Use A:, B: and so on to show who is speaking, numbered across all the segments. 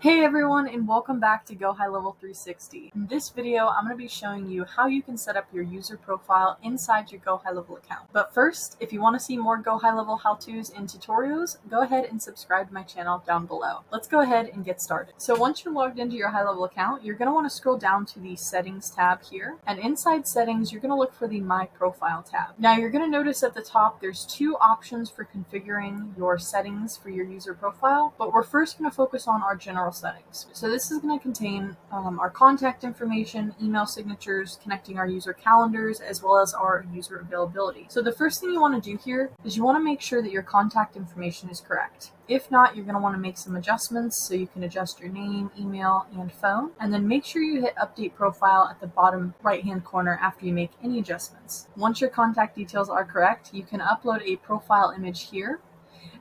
A: Hey everyone, and welcome back to GoHighLevel 360. In this video, I'm going to be showing you how you can set up your user profile inside your GoHighLevel account. But first, if you want to see more GoHighLevel how-tos and tutorials, go ahead and subscribe to my channel down below. Let's go ahead and get started. So once you're logged into your HighLevel account, you're going to want to scroll down to the Settings tab here, and inside Settings, you're going to look for the My Profile tab. Now you're going to notice at the top, there's two options for configuring your settings for your user profile, but we're first going to focus on our general settings. So this is going to contain our contact information, email signatures, connecting our user calendars, as well as our user availability. So the first thing you want to do here is you want to make sure that your contact information is correct. If not, you're going to want to make some adjustments so you can adjust your name, email, and phone, and then make sure you hit Update Profile at the bottom right-hand corner after you make any adjustments. Once your contact details are correct, you can upload a profile image here,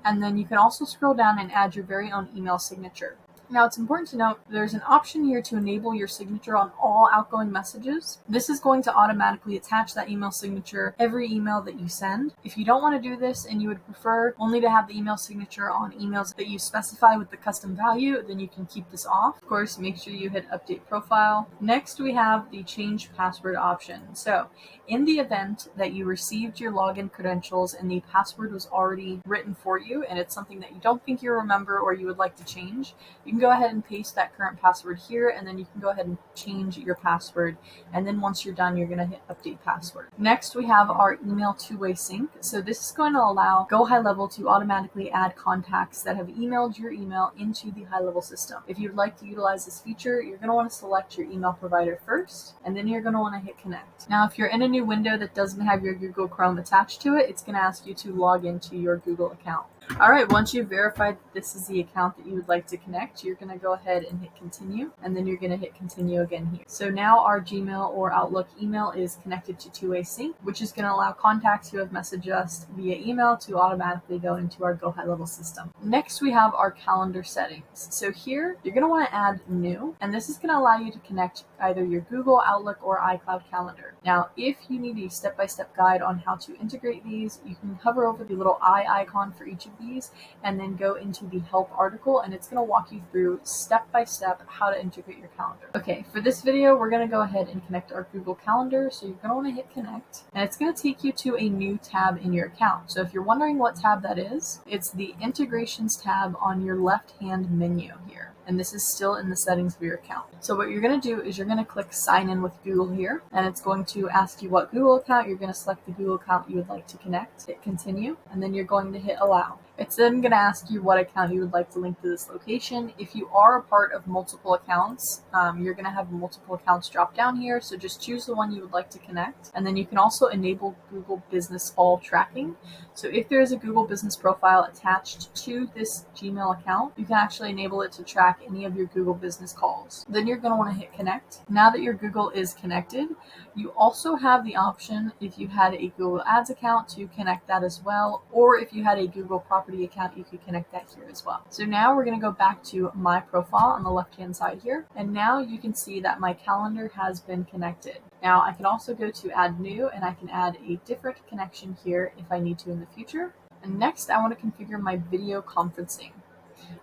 A: and then you can also scroll down and add your very own email signature. Now, it's important to note there's an option here to enable your signature on all outgoing messages. This is going to automatically attach that email signature every email that you send. If you don't want to do this and you would prefer only to have the email signature on emails that you specify with the custom value, then you can keep this off. Of course, make sure you hit Update Profile. Next, we have the Change Password option. So, in the event that you received your login credentials and the password was already written for you, and it's something that you don't think you remember or you would like to change, you can go ahead and paste that current password here, and then you can go ahead and change your password. And then once you're done, you're going to hit Update Password. Next, we have our email two-way sync. So this is going to allow GoHighLevel to automatically add contacts that have emailed your email into the HighLevel system. If you'd like to utilize this feature, you're going to want to select your email provider first, and then you're going to want to hit Connect. Now, if you're in a new window that doesn't have your Google Chrome attached to it, it's going to ask you to log into your Google account. All right, once you've verified that this is the account that you would like to connect, you're going to go ahead and hit Continue, and then you're going to hit Continue again here. So now our Gmail or Outlook email is connected to two-way sync, which is going to allow contacts who have messaged us via email to automatically go into our GoHighLevel system. Next, we have our calendar settings. So here, you're going to want to add New, and this is going to allow you to connect either your Google, Outlook, or iCloud calendar. Now, if you need a step-by-step guide on how to integrate these, you can hover over the little eye icon for each of these and then go into the help article, and it's going to walk you through step-by-step how to integrate your calendar. Okay, for this video, we're going to go ahead and connect our Google Calendar. So you're going to want to hit Connect, and it's going to take you to a new tab in your account. So if you're wondering what tab that is, it's the Integrations tab on your left-hand menu here. And this is still in the settings of your account. So what you're going to do is you're going to click Sign In with Google here, and it's going to ask you what Google account. You're going to select the Google account you would like to connect, hit Continue, and then you're going to hit Allow. It's then going to ask you what account you would like to link to this location. If you are a part of multiple accounts, you're going to have multiple accounts drop down here, so just choose the one you would like to connect. And then you can also enable Google Business Call Tracking. So if there is a Google Business profile attached to this Gmail account, you can actually enable it to track any of your Google Business calls. Then you're going to want to hit Connect. Now that your Google is connected, you also have the option, if you had a Google Ads account, to connect that as well, or if you had a Google Property account, you could connect that here as well. So now we're going to go back to My Profile on the left-hand side here, and now you can see that my calendar has been connected. Now I can also go to Add New, and I can add a different connection here if I need to in the future. And next, I want to configure my video conferencing.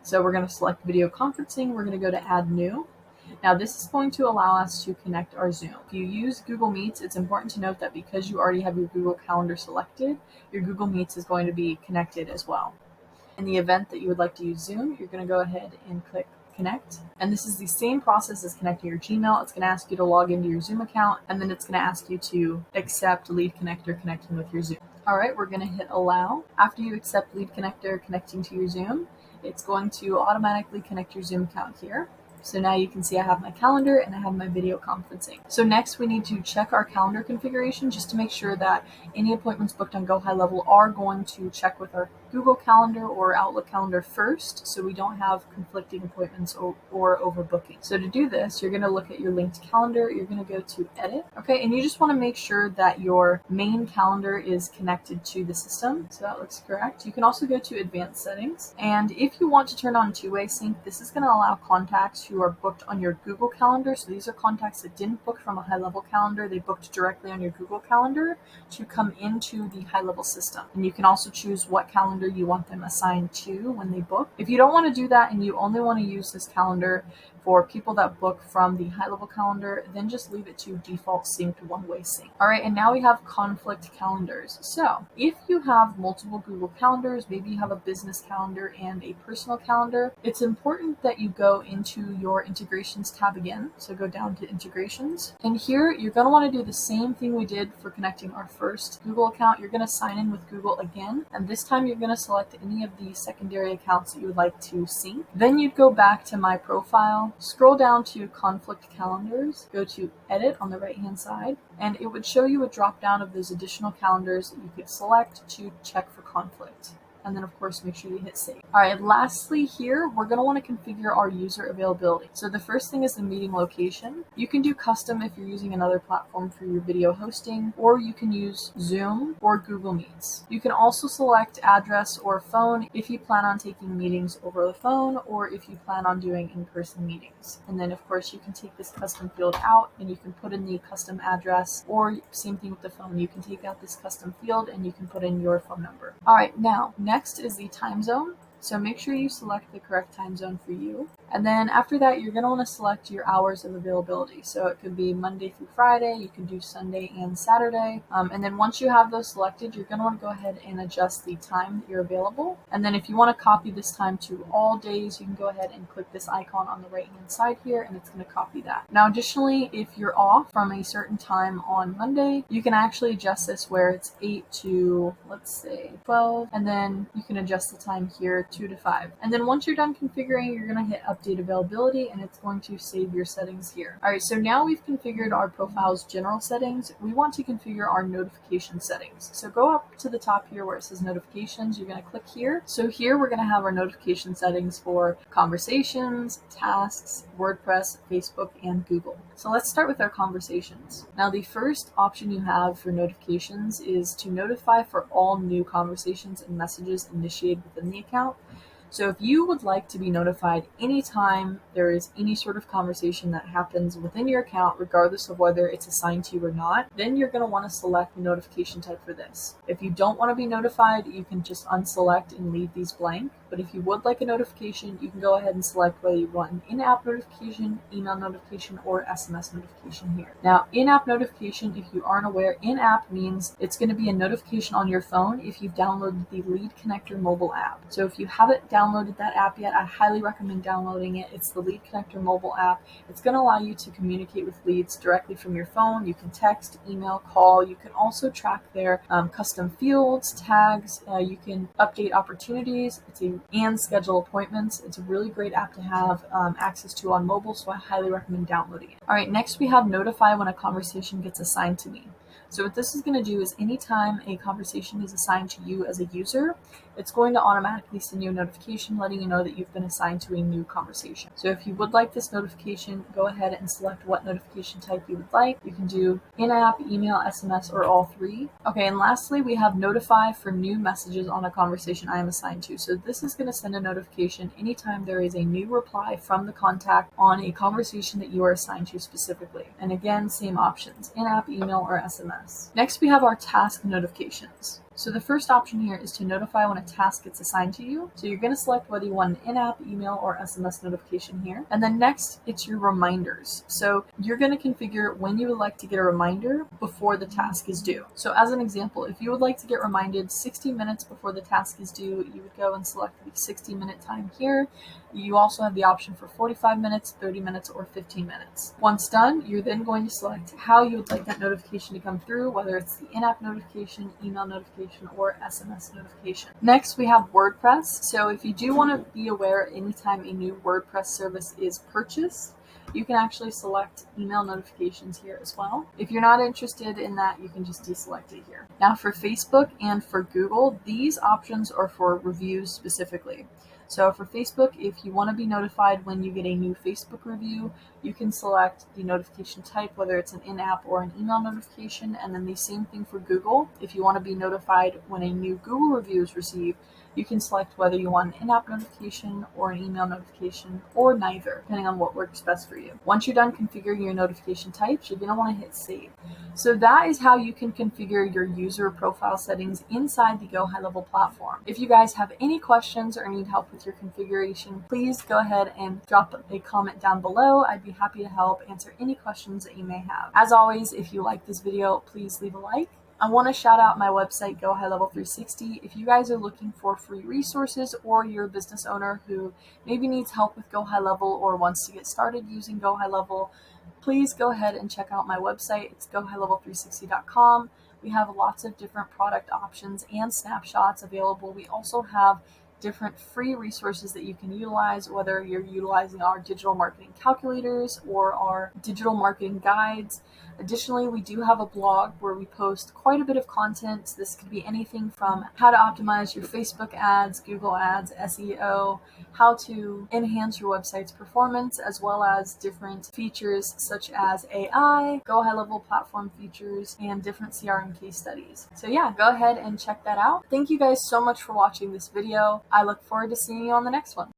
A: So we're going to select Video Conferencing. We're going to go to Add New. Now this is going to allow us to connect our Zoom. If you use Google Meets, it's important to note that because you already have your Google Calendar selected, your Google Meets is going to be connected as well. In the event that you would like to use Zoom, you're going to go ahead and click Connect. And this is the same process as connecting your Gmail. It's going to ask you to log into your Zoom account, and then it's going to ask you to accept Lead Connector connecting with your Zoom. All right, we're going to hit Allow. After you accept Lead Connector connecting to your Zoom, it's going to automatically connect your Zoom account here. So now you can see I have my calendar and I have my video conferencing. So next we need to check our calendar configuration just to make sure that any appointments booked on GoHighLevel are going to check with our Google Calendar or Outlook Calendar first, so we don't have conflicting appointments or overbooking. So to do this, you're going to look at your linked calendar, you're going to go to Edit, okay, and you just want to make sure that your main calendar is connected to the system, so that looks correct. You can also go to Advanced Settings, and if you want to turn on two-way sync, this is going to allow contacts who are booked on your Google Calendar, so these are contacts that didn't book from a HighLevel calendar, they booked directly on your Google Calendar, to come into the HighLevel system. And you can also choose what calendar calendar you want them assigned to when they book. If you don't want to do that and you only want to use this calendar for people that book from the GoHighLevel calendar, then just leave it to default synced one-way sync. All right, and now we have conflict calendars. So if you have multiple Google calendars, maybe you have a business calendar and a personal calendar, it's important that you go into your integrations tab again. So go down to integrations, and here you're going to want to do the same thing we did for connecting our first Google account. You're going to sign in with Google again, and this time you're going to select any of the secondary accounts that you would like to sync. Then you'd go back to My Profile, scroll down to conflict calendars, go to edit on the right hand side, and it would show you a drop down of those additional calendars that you could select to check for conflict. And then of course make sure you hit save. All right, lastly here, we're going to want to configure our user availability. So the first thing is the meeting location. You can do custom if you're using another platform for your video hosting, or you can use Zoom or Google Meets. You can also select address or phone if you plan on taking meetings over the phone, or if you plan on doing in-person meetings. And then of course you can take this custom field out and you can put in the custom address, or same thing with the phone. You can take out this custom field and you can put in your phone number. All right, now next is the time zone. So make sure you select the correct time zone for you. And then after that, you're going to want to select your hours of availability. So it could be Monday through Friday, you can do Sunday and Saturday. And then once you have those selected, you're going to want to go ahead and adjust the time that you're available. And then if you want to copy this time to all days, you can go ahead and click this icon on the right hand side here, and it's going to copy that. Now additionally, if you're off from a certain time on Monday, you can actually adjust this where it's 8 to, let's say, 12, and then you can adjust the time here 2 to 5. And then once you're done configuring, you're going to hit update availability, and it's going to save your settings here. All right, so now we've configured our profile's general settings. We want to configure our notification settings. So go up to the top here where it says notifications. You're going to click here. So here we're going to have our notification settings for conversations, tasks, WordPress, Facebook, and Google. So let's start with our conversations. Now the first option you have for notifications is to notify for all new conversations and messages initiated within the account. So if you would like to be notified anytime there is any sort of conversation that happens within your account, regardless of whether it's assigned to you or not, then you're going to want to select the notification type for this. If you don't want to be notified, you can just unselect and leave these blank. But if you would like a notification, you can go ahead and select whether you want an in-app notification, email notification, or SMS notification here. Now, in-app notification, if you aren't aware, in-app means it's going to be a notification on your phone if you've downloaded the Lead Connector mobile app. So if you haven't downloaded that app yet, I highly recommend downloading it. It's the Lead Connector mobile app. It's going to allow you to communicate with leads directly from your phone. You can text, email, call. You can also track their custom fields, tags. You can update opportunities. And schedule appointments. It's a really great app to have access to on mobile, so I highly recommend downloading it. All right, next we have notify when a conversation gets assigned to me. So what this is going to do is anytime a conversation is assigned to you as a user, it's going to automatically send you a notification letting you know that you've been assigned to a new conversation. So if you would like this notification, go ahead and select what notification type you would like. You can do in-app, email, SMS, or all three. Okay, and lastly, we have notify for new messages on a conversation I am assigned to. So this is going to send a notification anytime there is a new reply from the contact on a conversation that you are assigned to specifically. And again, same options, in-app, email, or SMS. Next, we have our task notifications. So the first option here is to notify when a task gets assigned to you. So you're going to select whether you want an in-app, email, or SMS notification here. And then next, it's your reminders. So you're going to configure when you would like to get a reminder before the task is due. So as an example, if you would like to get reminded 60 minutes before the task is due, you would go and select the 60-minute time here. You also have the option for 45 minutes, 30 minutes, or 15 minutes. Once done, you're then going to select how you would like that notification to come through, whether it's the in-app notification, email notification, or SMS notification. Next, we have WordPress. So if you do want to be aware anytime a new WordPress service is purchased, you can actually select email notifications here as well. If you're not interested in that, you can just deselect it here. Now for Facebook and for Google, these options are for reviews specifically. So for Facebook, if you want to be notified when you get a new Facebook review, you can select the notification type, whether it's an in-app or an email notification. And then the same thing for Google. If you want to be notified when a new Google review is received, You can select whether you want an in-app notification or an email notification or neither, depending on what works best for you. Once you're done configuring your notification types, you're going to want to hit save. So that is how you can configure your user profile settings inside the GoHighLevel platform. If you guys have any questions or need help with your configuration, please go ahead and drop a comment down below. I'd be happy to help answer any questions that you may have. As always, if you like this video, please leave a like. I want to shout out my website, GoHighLevel 360. If you guys are looking for free resources or you're a business owner who maybe needs help with GoHighLevel or wants to get started using GoHighLevel, please go ahead and check out my website. It's GoHighLevel360.com. We have lots of different product options and snapshots available. We also have different free resources that you can utilize, whether you're utilizing our digital marketing calculators or our digital marketing guides. Additionally, we do have a blog where we post quite a bit of content. This could be anything from how to optimize your Facebook ads, Google ads, SEO, how to enhance your website's performance, as well as different features such as AI, GoHighLevel platform features, and different CRM case studies. So yeah, go ahead and check that out. Thank you guys so much for watching this video. I look forward to seeing you on the next one.